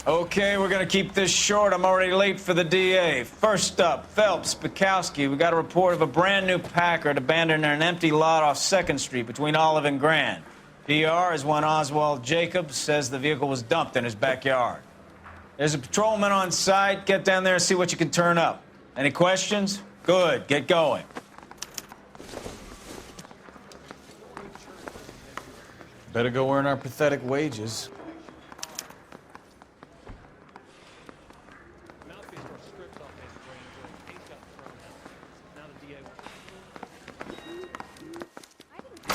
Okay, we're gonna keep this short. I'm already late for the DA. First up, Phelps, Bukowski. We got a report of a brand new Packard abandoned in an empty lot off 2nd Street between Olive and Grand. PR is one Oswald Jacobs says the vehicle was dumped in his backyard. There's a patrolman on site. Get down there and see what you can turn up. Any questions? Good, get going. Better go earn our pathetic wages.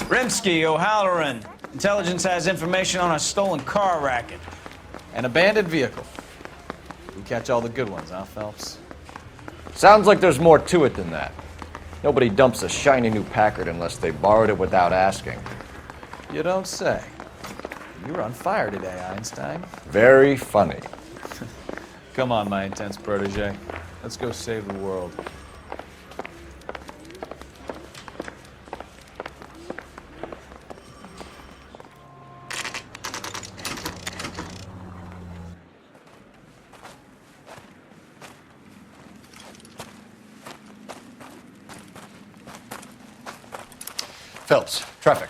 Rimsky, O'Halloran. Intelligence has information on a stolen car racket. An abandoned vehicle. We catch all the good ones, huh, Phelps? Sounds like there's more to it than that. Nobody dumps a shiny new Packard unless they borrowed it without asking. You don't say. You were on fire today, Einstein. Very funny. Come on, my intense protege. Let's go save the world. Phelps, traffic.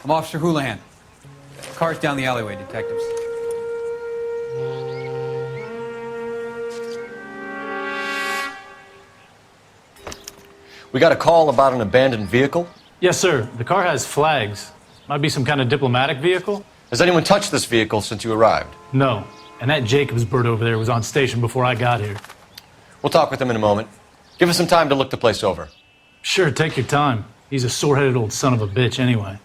I'm Officer Houlihan. Car's down the alleyway, detectives. We got a call about an abandoned vehicle. Yes, sir. The car has flags. Might be some kind of diplomatic vehicle. Has anyone touched this vehicle since you arrived? No. And that Jacobs bird over there was on station before I got here. We'll talk with him in a moment. Give us some time to look the place over. Sure, take your time. He's a sore-headed old son of a bitch anyway.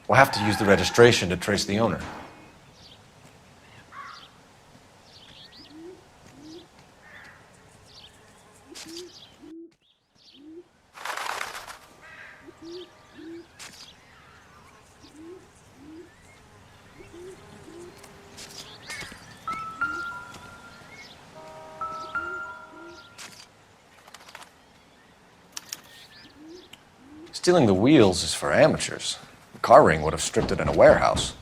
We'll have to use the registration to trace the owner. Stealing the wheels is for amateurs. The car ring would have stripped it in a warehouse.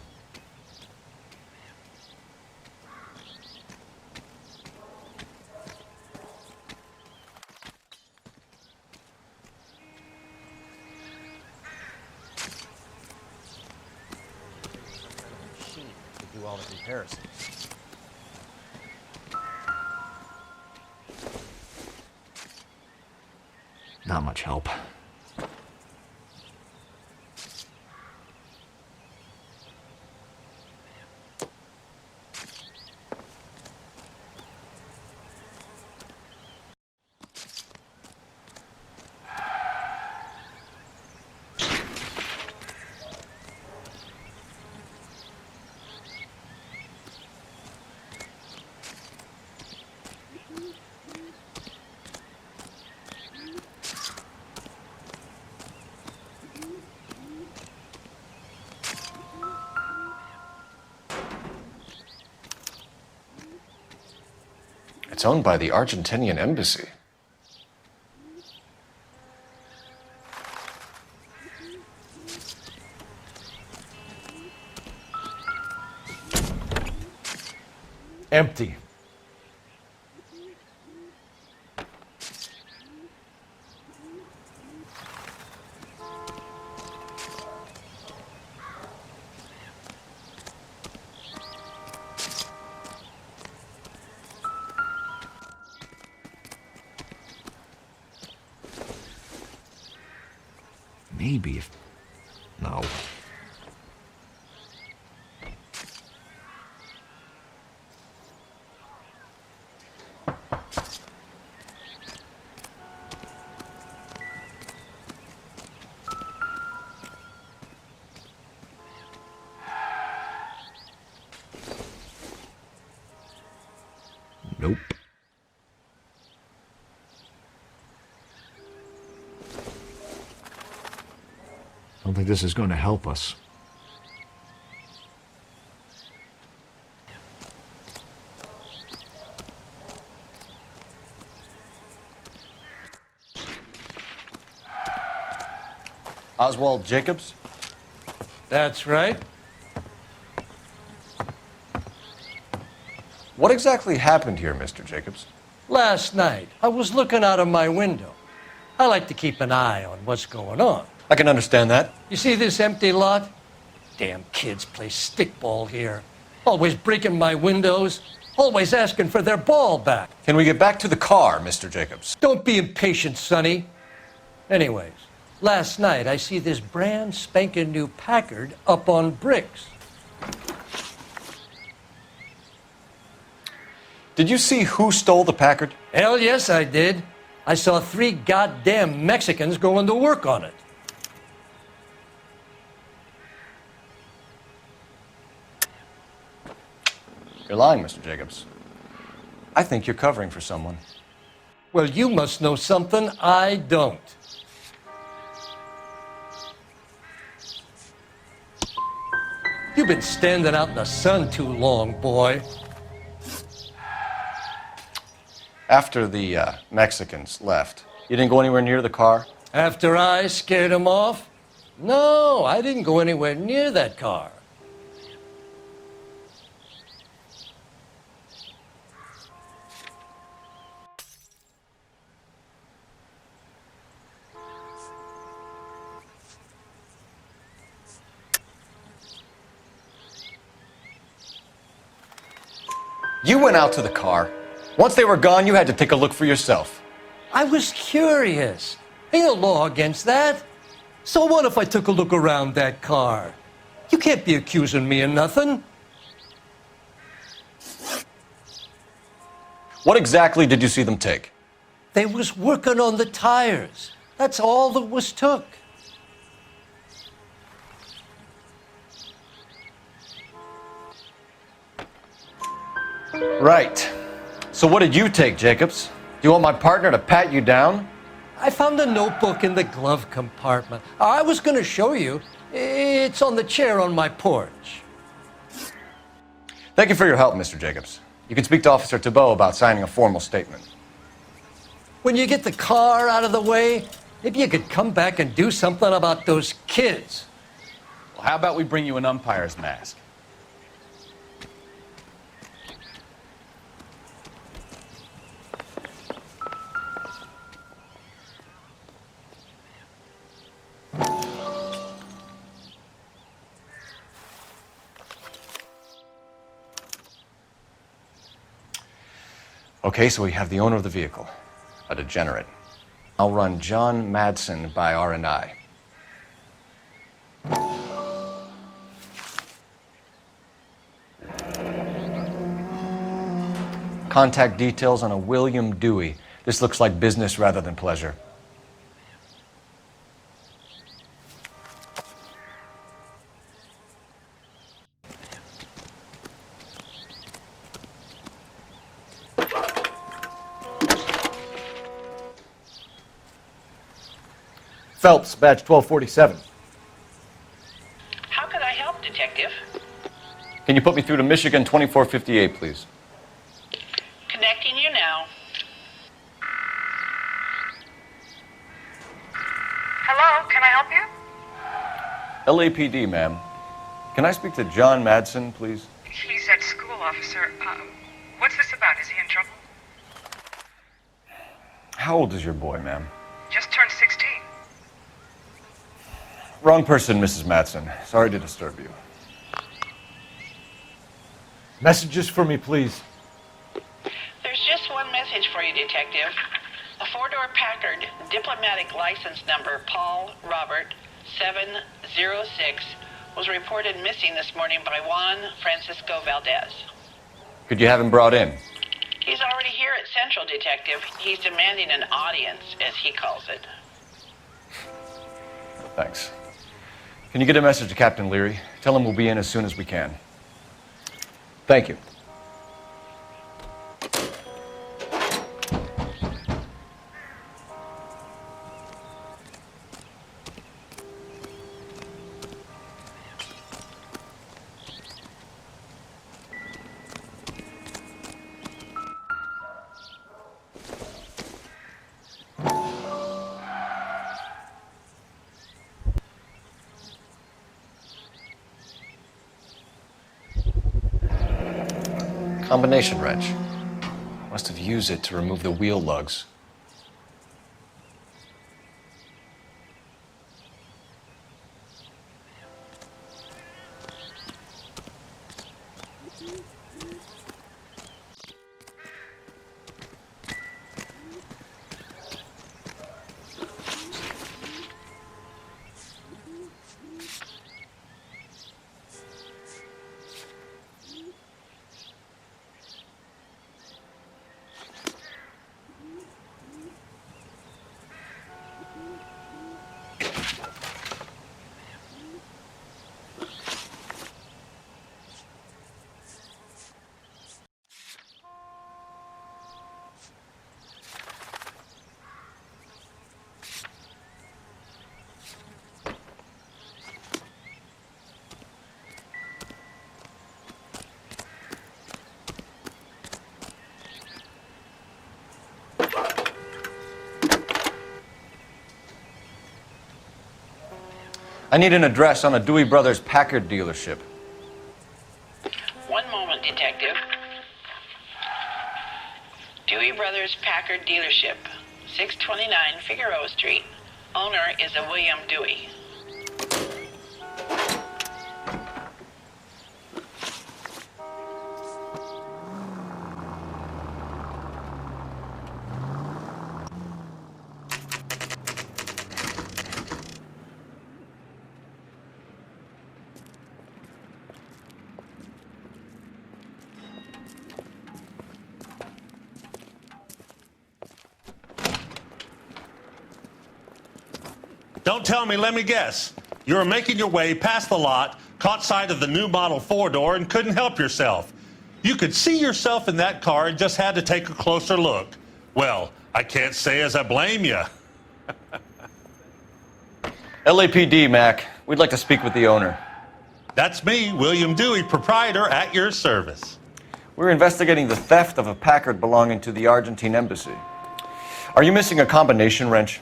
Do all the comparisons. Not much help. It's owned by the Argentinian embassy. Empty. Maybe if... No. Nope. I don't think this is going to help us. Oswald Jacobs? That's right. What exactly happened here, Mr. Jacobs? Last night, I was looking out of my window. I like to keep an eye on what's going on. I can understand that. You see this empty lot? Damn kids play stickball here. Always breaking my windows, always asking for their ball back. Can we get back to the car, Mr. Jacobs? Don't be impatient, Sonny. Anyways, last night I see this brand spanking new Packard up on bricks. Did you see who stole the Packard? Hell yes, I did. I saw 3 goddamn Mexicans going to work on it. You're lying, Mr. Jacobs. I think you're covering for someone. Well, you must know something I don't. You've been standing out in the sun too long, boy. After the Mexicans left, you didn't go anywhere near the car? After I scared him off? No, I didn't go anywhere near that car. You went out to the car. Once they were gone, you had to take a look for yourself. I was curious. Ain't no law against that. So what if I took a look around that car? You can't be accusing me of nothing. What exactly did you see them take? They was working on the tires. That's all that was took. Right. So what did you take, Jacobs? Do you want my partner to pat you down? I found a notebook in the glove compartment. I was going to show you. It's on the chair on my porch. Thank you for your help, Mr. Jacobs. You can speak to Officer Thibault about signing a formal statement. When you get the car out of the way, maybe you could come back and do something about those kids. Well, how about we bring you an umpire's mask? Okay, so we have the owner of the vehicle, a degenerate. I'll run John Madsen by R&I. Contact details on a William Dewey. This looks like business rather than pleasure. Phelps, badge 1247. How can I help, Detective? Can you put me through to Michigan 2458, please? Connecting you now. Hello, can I help you? LAPD, ma'am. Can I speak to John Madsen, please? He's at school, officer. What's this about? Is he in trouble? How old is your boy, ma'am? Just turned 16. Wrong person, Mrs. Madsen. Sorry to disturb you. Messages for me, please. There's just one message for you, Detective. A 4-door Packard, diplomatic license number Paul Robert 706, was reported missing this morning by Juan Francisco Valdez. Could you have him brought in? He's already here at Central, Detective. He's demanding an audience, as he calls it. Thanks. Can you get a message to Captain Leary? Tell him we'll be in as soon as we can. Thank you. Combination wrench. Must have used it to remove the wheel lugs. I need an address on a Dewey Brothers Packard dealership. One moment, Detective. Dewey Brothers Packard dealership, 629 Figueroa Street. Owner is a William Dewey. Don't tell me, let me guess. You were making your way past the lot, caught sight of the new model four-door, and couldn't help yourself. You could see yourself in that car and just had to take a closer look. Well, I can't say as I blame you. LAPD, Mac. We'd like to speak with the owner. That's me, William Dewey, proprietor, at your service. We're investigating the theft of a Packard belonging to the Argentine embassy. Are you missing a combination wrench?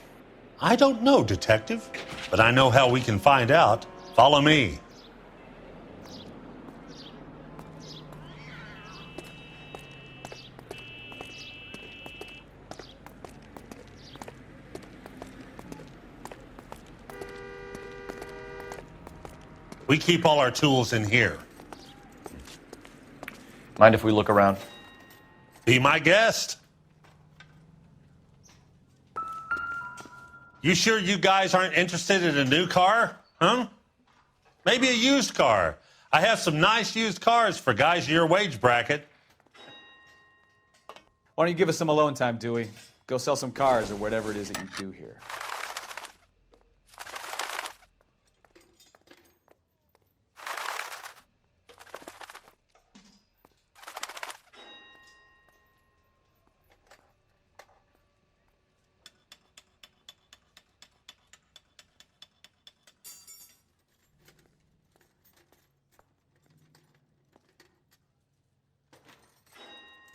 I don't know, Detective, but I know how we can find out. Follow me. We keep all our tools in here. Mind if we look around? Be my guest. You sure you guys aren't interested in a new car? Huh? Maybe a used car. I have some nice used cars for guys in your wage bracket. Why don't you give us some alone time, Dewey? Go sell some cars or whatever it is that you do here.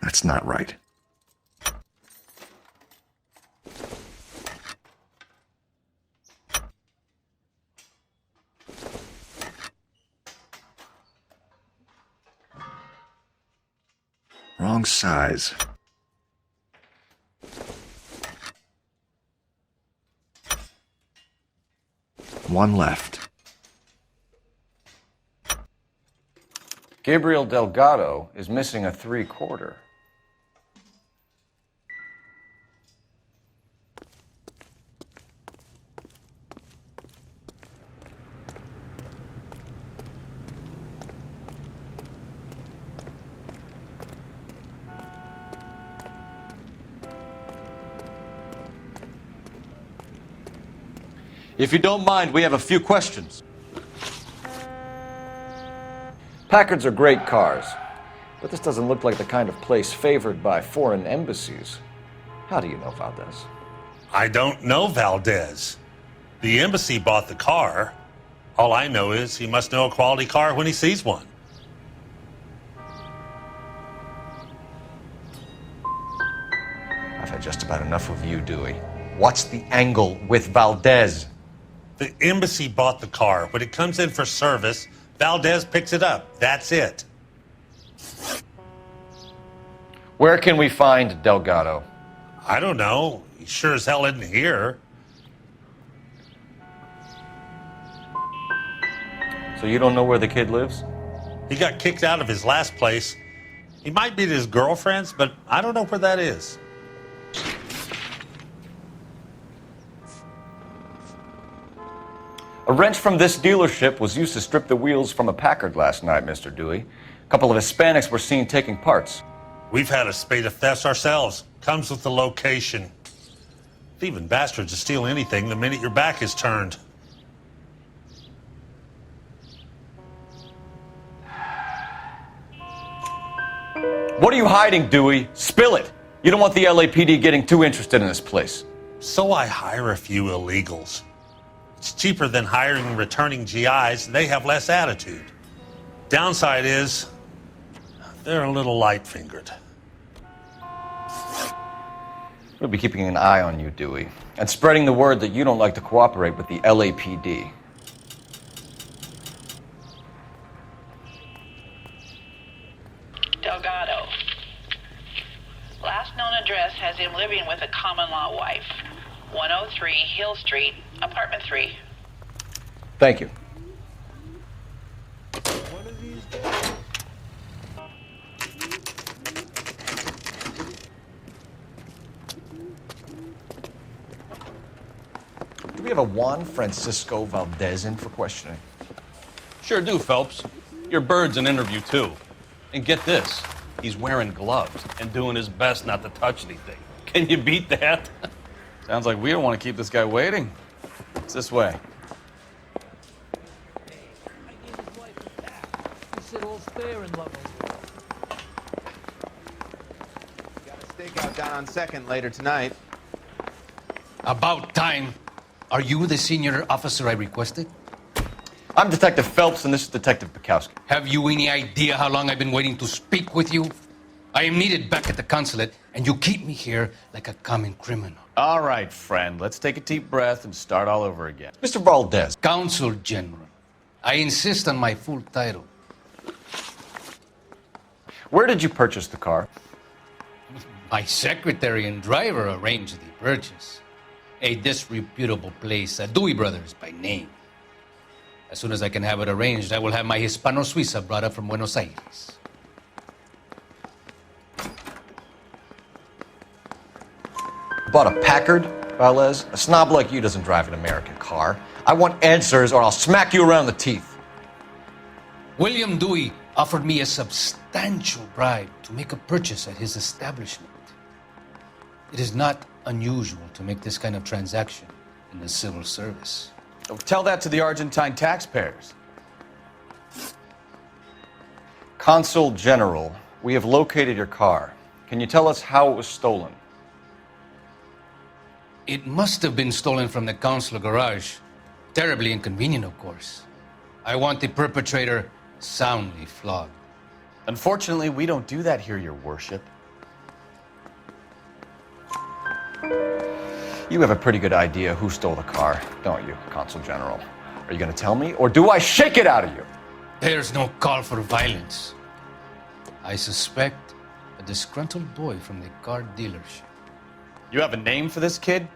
That's not right. Wrong size. One left. Gabriel Delgado is missing a 3/4. If you don't mind, we have a few questions. Packards are great cars, but this doesn't look like the kind of place favored by foreign embassies. How do you know Valdez? I don't know Valdez. The embassy bought the car. All I know is he must know a quality car when he sees one. I've had just about enough of you, Dewey. What's the angle with Valdez? The embassy bought the car. When it comes in for service, Valdez picks it up. That's it. Where can we find Delgado? I don't know. He sure as hell isn't here. So you don't know where the kid lives? He got kicked out of his last place. He might be at his girlfriend's, but I don't know where that is. A wrench from this dealership was used to strip the wheels from a Packard last night, Mr. Dewey. A couple of Hispanics were seen taking parts. We've had a spate of thefts ourselves. Comes with the location. Thieving bastards to steal anything the minute your back is turned. What are you hiding, Dewey? Spill it. You don't want the LAPD getting too interested in this place. So I hire a few illegals. It's cheaper than hiring returning GIs. They have less attitude. Downside is, they're a little light-fingered. We'll be keeping an eye on you, Dewey, and spreading the word that you don't like to cooperate with the LAPD. Delgado. Last known address has him living with a common-law wife. 103 Hill Street, apartment 3. Thank you. Do we have a Juan Francisco Valdez in for questioning? Sure do, Phelps. Your bird's an interview, too. And get this, he's wearing gloves and doing his best not to touch anything. Can you beat that? Sounds like we don't want to keep this guy waiting. It's this way. Got a stakeout down on 2nd later tonight. About time. Are you the senior officer I requested? I'm Detective Phelps, and this is Detective Bukowski. Have you any idea how long I've been waiting to speak with you? I am needed back at the consulate, and you keep me here like a common criminal. All right, friend. Let's take a deep breath and start all over again. Mr. Valdez. Consul General. I insist on my full title. Where did you purchase the car? My secretary and driver arranged the purchase. A disreputable place, Dewey Brothers by name. As soon as I can have it arranged, I will have my Hispano Suiza brought up from Buenos Aires. Bought a Packard, Valdez? A snob like you doesn't drive an American car. I want answers or I'll smack you around the teeth. William Dewey offered me a substantial bribe to make a purchase at his establishment. It is not unusual to make this kind of transaction in the civil service. Tell that to the Argentine taxpayers. Consul General, we have located your car. Can you tell us how it was stolen? It must have been stolen from the consular garage. Terribly inconvenient, of course. I want the perpetrator soundly flogged. Unfortunately, we don't do that here, Your Worship. You have a pretty good idea who stole the car, don't you, Consul General? Are you going to tell me, or do I shake it out of you? There's no call for violence. I suspect a disgruntled boy from the car dealership. You have a name for this kid?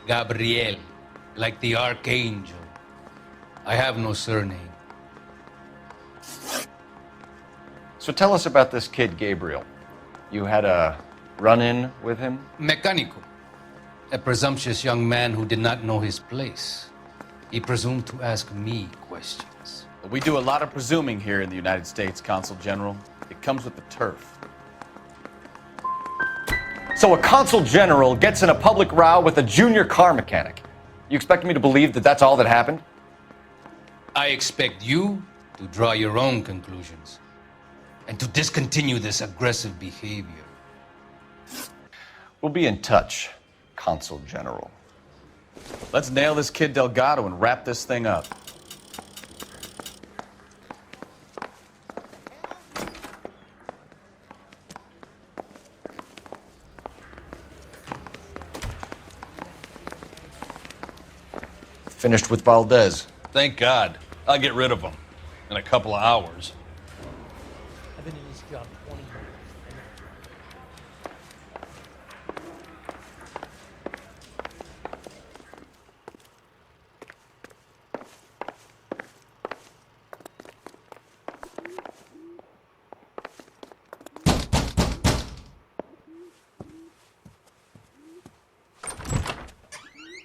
Gabriel, like the archangel. I have no surname. So tell us about this kid, Gabriel. You had a run-in with him? Mecánico. A presumptuous young man who did not know his place. He presumed to ask me questions. We do a lot of presuming here in the United States, Consul General. It comes with the turf. So a Consul General gets in a public row with a junior car mechanic. You expect me to believe that that's all that happened? I expect you to draw your own conclusions and to discontinue this aggressive behavior. We'll be in touch, Consul General. Let's nail this kid Delgado and wrap this thing up. Finished with Valdez. Thank God. I'll get rid of him in a couple of hours. I've been in this job 20 years.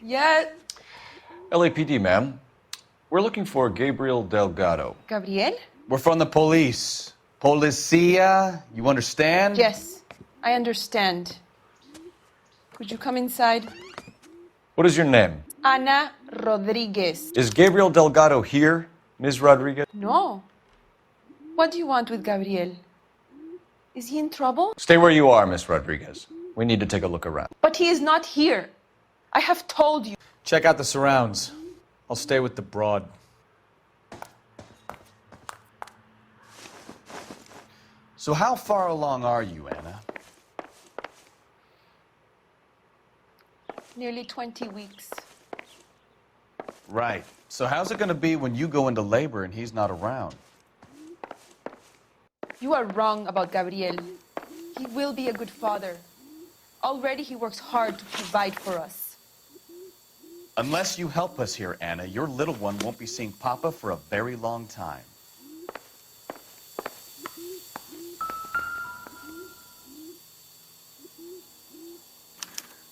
Yeah. LAPD, ma'am. We're looking for Gabriel Delgado. Gabriel? We're from the police. Policia, you understand? Yes, I understand. Could you come inside? What is your name? Ana Rodriguez. Is Gabriel Delgado here, Ms. Rodriguez? No. What do you want with Gabriel? Is he in trouble? Stay where you are, Ms. Rodriguez. We need to take a look around. But he is not here. I have told you. Check out the surrounds. I'll stay with the broad. So how far along are you, Anna? Nearly 20 weeks. Right. So how's it going to be when you go into labor and he's not around? You are wrong about Gabriel. He will be a good father. Already he works hard to provide for us. Unless you help us here, Anna, your little one won't be seeing Papa for a very long time.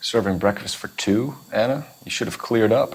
Serving breakfast for two, Anna? You should have cleared up.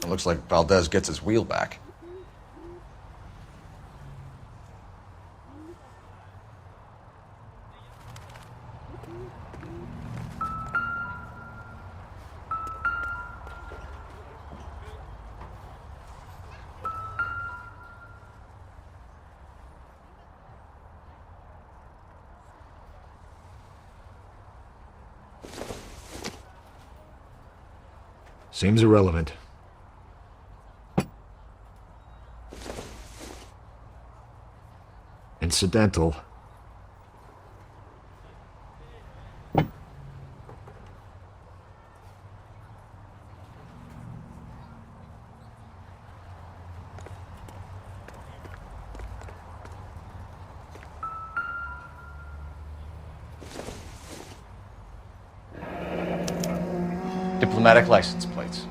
It looks like Valdez gets his wheel back. Seems irrelevant. Incidental. Diplomatic license plates.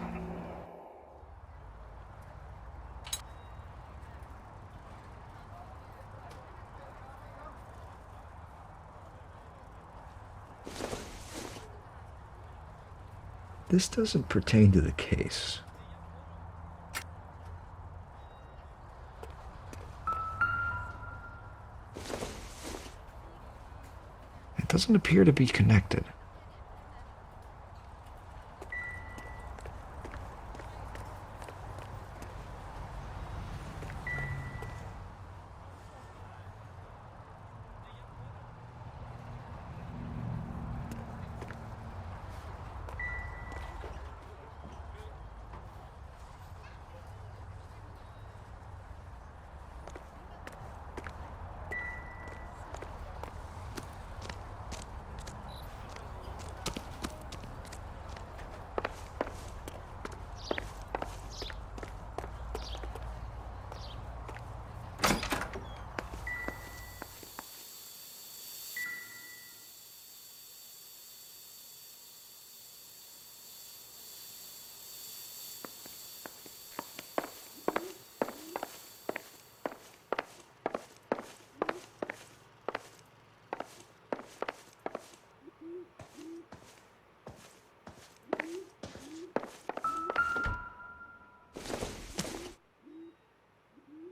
This doesn't pertain to the case. It doesn't appear to be connected.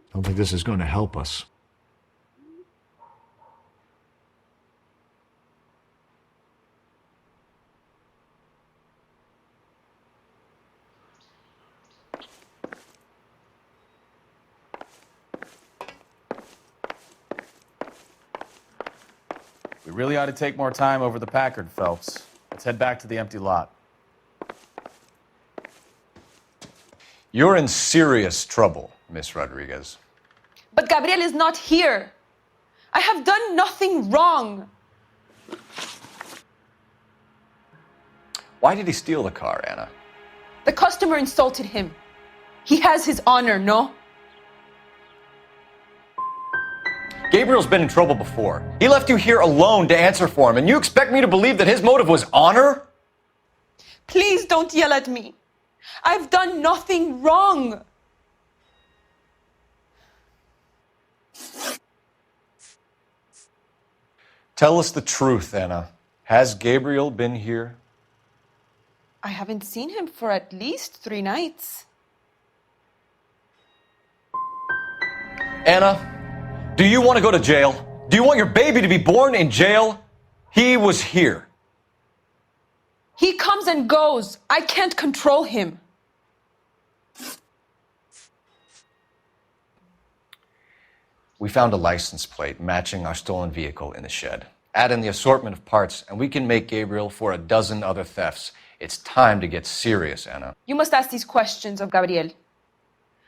I don't think this is going to help us. We really ought to take more time over the Packard, Phelps. Let's head back to the empty lot. You're in serious trouble, Miss Rodriguez. But Gabriel is not here. I have done nothing wrong. Why did he steal the car, Anna? The customer insulted him. He has his honor, no? Gabriel's been in trouble before. He left you here alone to answer for him, and you expect me to believe that his motive was honor? Please don't yell at me. I've done nothing wrong. Tell us the truth, Anna. Has Gabriel been here? I haven't seen him for at least 3 nights. Anna, do you want to go to jail? Do you want your baby to be born in jail? He was here. He comes and goes. I can't control him. We found a license plate matching our stolen vehicle in the shed. Add in the assortment of parts, and we can make Gabriel for a dozen other thefts. It's time to get serious, Anna. You must ask these questions of Gabriel.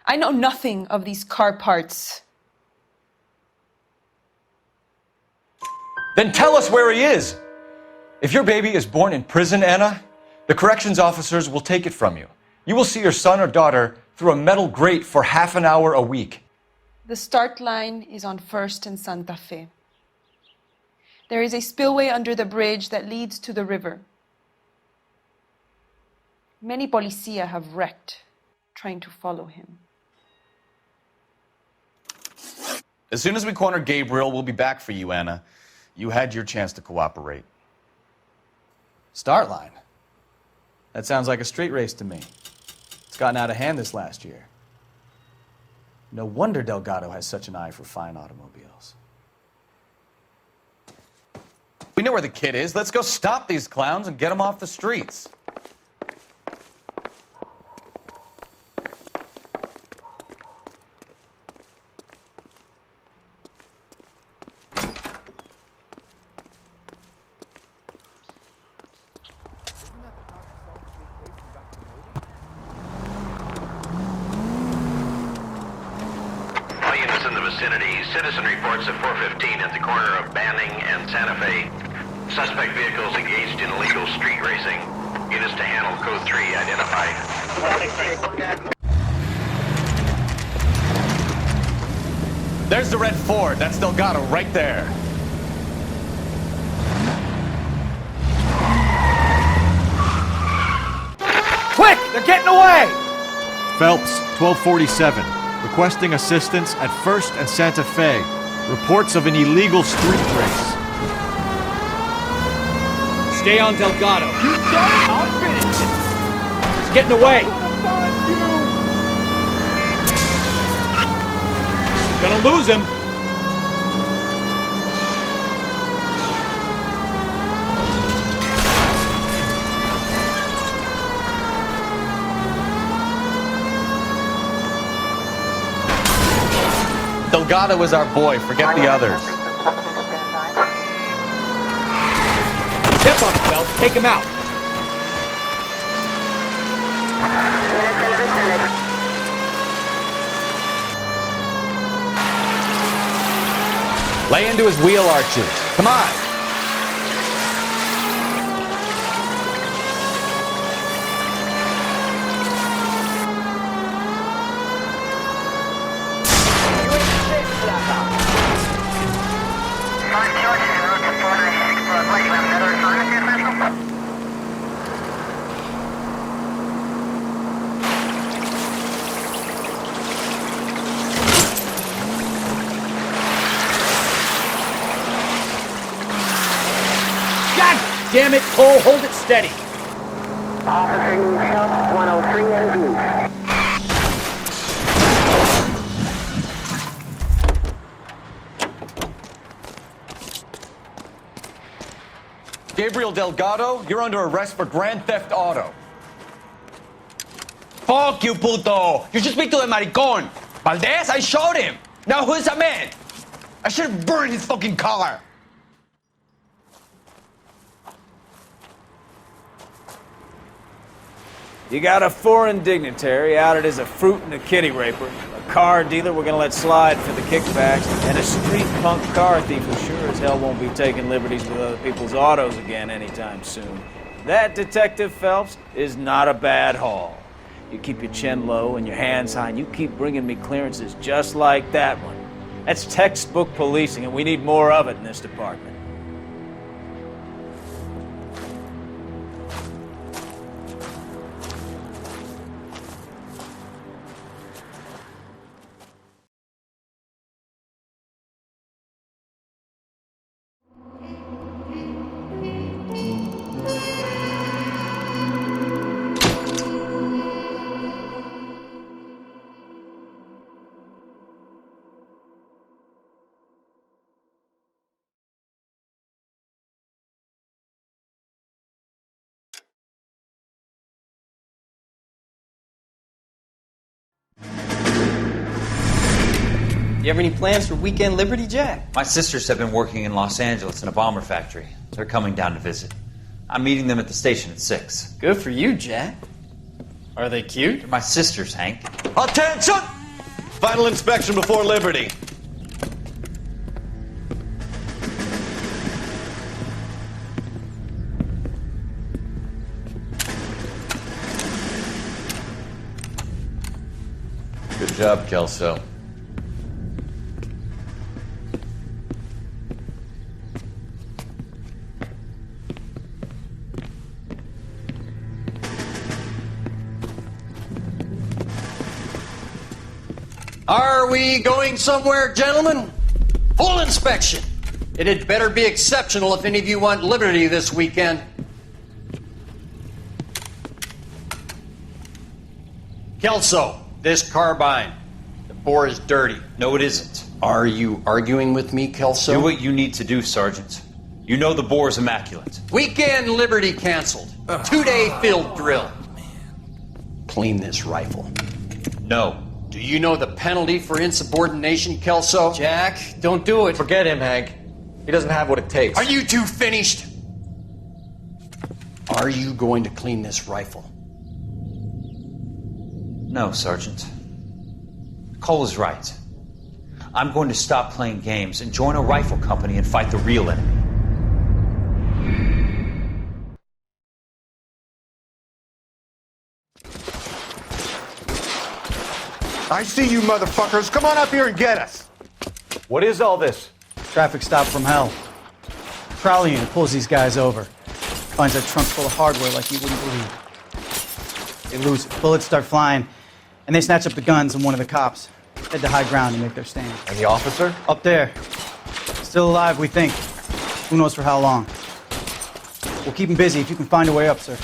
I know nothing of these car parts. Then tell us where he is. If your baby is born in prison, Anna, the corrections officers will take it from you. You will see your son or daughter through a metal grate for half an hour a week. The start line is on 1st and Santa Fe. There is a spillway under the bridge that leads to the river. Many policia have wrecked trying to follow him. As soon as we corner Gabriel, we'll be back for you, Anna. You had your chance to cooperate. Start line? That sounds like a street race to me. It's gotten out of hand this last year. No wonder Delgado has such an eye for fine automobiles. We know where the kid is. Let's go stop these clowns and get them off the streets. In the vicinity, citizen reports at 415 at the corner of Banning and Santa Fe. Suspect vehicles engaged in illegal street racing. Units to handle code 3 identified. There's the red Ford. That's Delgado right there. Quick! They're getting away! Phelps, 1247. Requesting assistance at 1st and Santa Fe. Reports of an illegal street race. Stay on Delgado. You got it! I'll finish it! He's getting away! Gonna lose him! Delgado is our boy. Forget the others. Step up, Phelps. Take him out. Lay into his wheel arches. Come on. Damn it, Cole, hold it steady. Officer needs help, 103 and Gabriel Delgado, you're under arrest for grand theft auto. Fuck you, puto! You should speak to the maricon. Valdez, I showed him. Now who's a man? I should have burned his fucking car. You got a foreign dignitary outed as a fruit and a kitty raper, a car dealer we're gonna let slide for the kickbacks, and a street punk car thief who sure as hell won't be taking liberties with other people's autos again anytime soon. That, Detective Phelps, is not a bad haul. You keep your chin low and your hands high, and you keep bringing me clearances just like that one. That's textbook policing, and we need more of it in this department. You have any plans for weekend Liberty, Jack? My sisters have been working in Los Angeles in a bomber factory. They're coming down to visit. I'm meeting them at the station at 6. Good for you, Jack. Are they cute? They're my sisters, Hank. Attention! Final inspection before Liberty. Good job, Kelso. Are we going somewhere, gentlemen? Full inspection. It had better be exceptional if any of you want liberty this weekend. Kelso, this carbine. The bore is dirty. No, it isn't. Are you arguing with me, Kelso? Do what you need to do, Sergeant. You know the bore is immaculate. Weekend liberty canceled. 2-day field drill. Clean this rifle. No. Do you know the penalty for insubordination, Kelso? Jack, don't do it. Forget him, Hank. He doesn't have what it takes. Are you two finished? Are you going to clean this rifle? No, Sergeant. Cole is right. I'm going to stop playing games and join a rifle company and fight the real enemy. I see you motherfuckers. Come on up here and get us. What is all this? Traffic stop from hell. Trolley unit pulls these guys over. Finds a trunk full of hardware like you wouldn't believe. They lose it. Bullets start flying, and they snatch up the guns and one of the cops. Head to high ground and make their stand. And the officer? Up there. Still alive, we think. Who knows for how long. We'll keep him busy if you can find a way up, sir.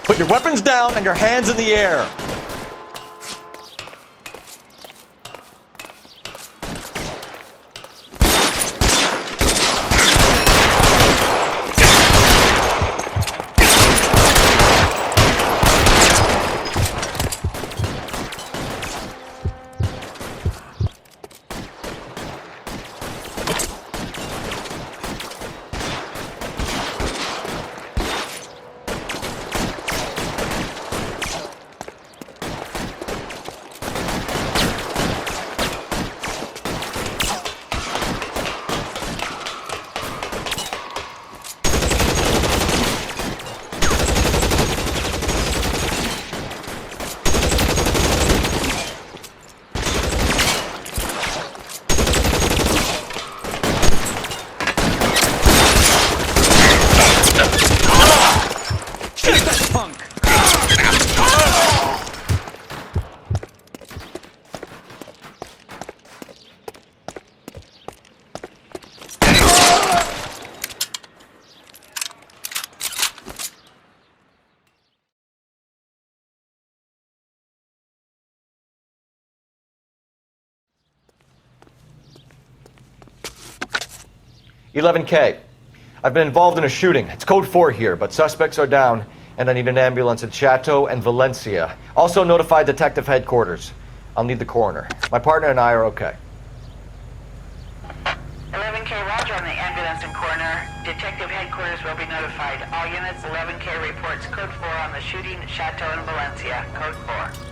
Put your weapons down and your hands in the air. $11K. I've been involved in a shooting. It's code 4 here, but suspects are down, and I need an ambulance at Chateau and Valencia. Also notify detective headquarters. I'll need the coroner. My partner and I are okay. 11K, roger on the ambulance in Detective headquarters will be notified. All units, 11K reports code 4 on the shooting at Chateau in Valencia. Code 4.